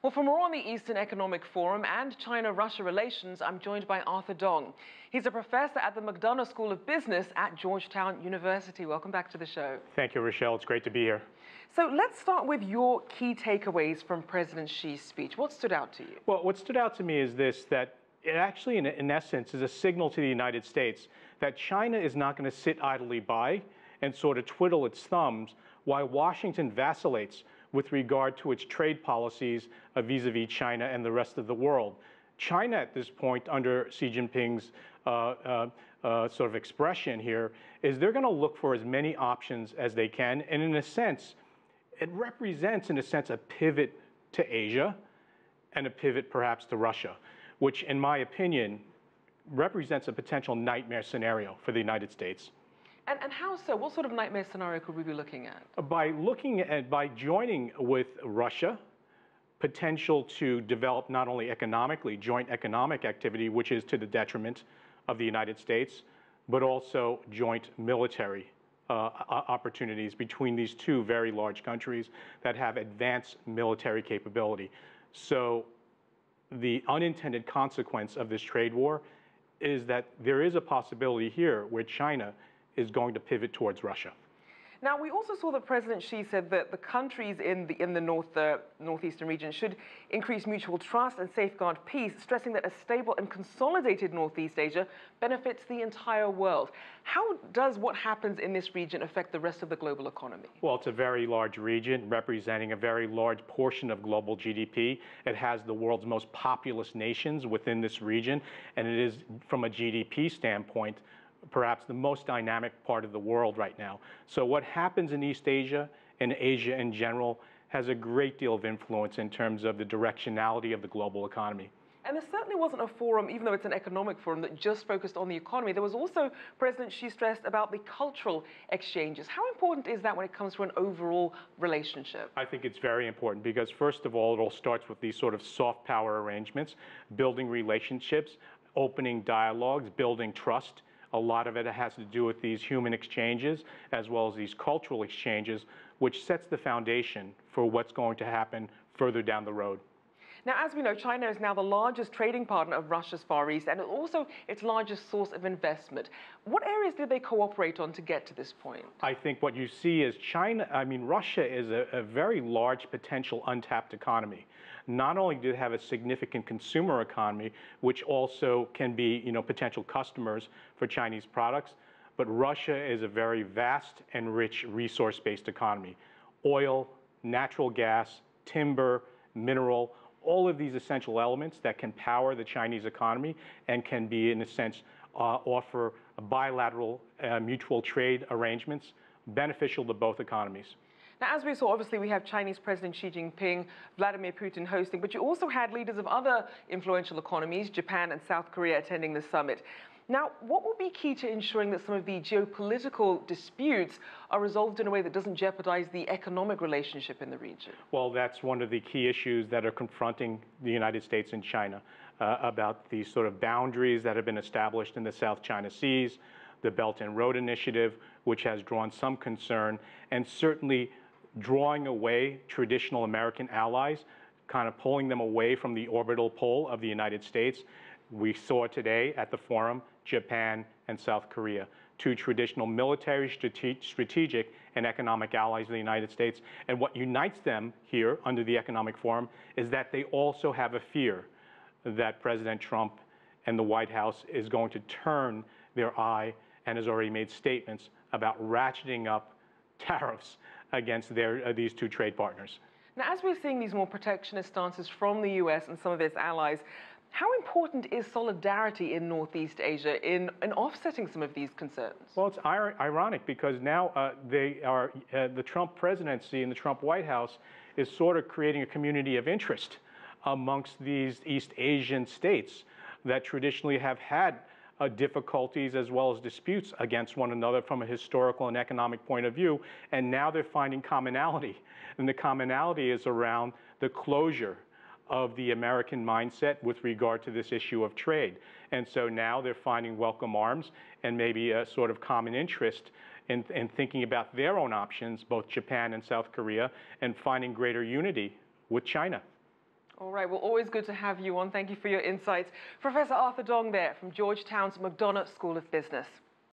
Well, for more on the Eastern Economic Forum and China-Russia relations, I'm joined by Arthur Dong. He's a professor at the McDonough School of Business at Georgetown University. Welcome back to the show. Thank you, Rachelle. It's great to be here. So let's start with your key takeaways from President Xi's speech. What stood out to you? Well, what stood out to me is this, that it actually, in essence, is a signal to the United States that China is not going to sit idly by and sort of twiddle its thumbs while Washington vacillates with regard to its trade policies vis-a-vis China and the rest of the world. China, at this point, under Xi Jinping's sort of expression here, is they're going to look for as many options as they can, and in a sense, it represents, in a sense, a pivot to Asia and a pivot perhaps to Russia, which, in my opinion, represents a potential nightmare scenario for the United States. And how so? What sort of nightmare scenario could we be looking at? By joining with Russia, potential to develop not only economically, joint economic activity, which is to the detriment of the United States, but also joint military opportunities between these two very large countries that have advanced military capability. So the unintended consequence of this trade war is that there is a possibility here where China is going to pivot towards Russia. Now, we also saw that President Xi said that the countries in the northeastern region should increase mutual trust and safeguard peace, stressing that a stable and consolidated Northeast Asia benefits the entire world. How does what happens in this region affect the rest of the global economy? Well, it's a very large region representing a very large portion of global GDP. It has the world's most populous nations within this region, and it is, from a GDP standpoint, perhaps the most dynamic part of the world right now. So what happens in East Asia and Asia in general has a great deal of influence in terms of the directionality of the global economy. And there certainly wasn't a forum, even though it's an economic forum, that just focused on the economy. There was also, President Xi stressed about the cultural exchanges. How important is that when it comes to an overall relationship? I think it's very important because, first of all, it all starts with these sort of soft power arrangements, building relationships, opening dialogues, building trust. A lot of it has to do with these human exchanges as well as these cultural exchanges, which sets the foundation for what's going to happen further down the road. Now, as we know, China is now the largest trading partner of Russia's Far East and also its largest source of investment. What areas did they cooperate on to get to this point? I think what you see is Russia is a very large potential untapped economy. Not only do they have a significant consumer economy, which also can be, potential customers for Chinese products, but Russia is a very vast and rich resource-based economy. Oil, natural gas, timber, mineral, all of these essential elements that can power the Chinese economy and can be, in a sense, offer bilateral mutual trade arrangements beneficial to both economies. Now, as we saw, obviously, we have Chinese President Xi Jinping, Vladimir Putin hosting, but you also had leaders of other influential economies, Japan and South Korea, attending the summit. Now, what will be key to ensuring that some of the geopolitical disputes are resolved in a way that doesn't jeopardize the economic relationship in the region? Well, that's one of the key issues that are confronting the United States and China about these sort of boundaries that have been established in the South China Seas, the Belt and Road Initiative, which has drawn some concern, and certainly drawing away traditional American allies, kind of pulling them away from the orbital pole of the United States. We saw today at the forum, Japan and South Korea, two traditional military, strategic, and economic allies of the United States. And what unites them here under the Economic Forum is that they also have a fear that President Trump and the White House is going to turn their eye and has already made statements about ratcheting up tariffs against these two trade partners. Now, as we're seeing these more protectionist stances from the US and some of its allies, how important is solidarity in Northeast Asia in offsetting some of these concerns? Well, it's ironic because now the Trump presidency and the Trump White House is sort of creating a community of interest amongst these East Asian states that traditionally have had difficulties as well as disputes against one another from a historical and economic point of view, and now they're finding commonality. And the commonality is around the closure of the American mindset with regard to this issue of trade. And so now they're finding welcome arms and maybe a sort of common interest in thinking about their own options, both Japan and South Korea, and finding greater unity with China. All right, well, always good to have you on. Thank you for your insights. Professor Arthur Dong there from Georgetown's McDonough School of Business.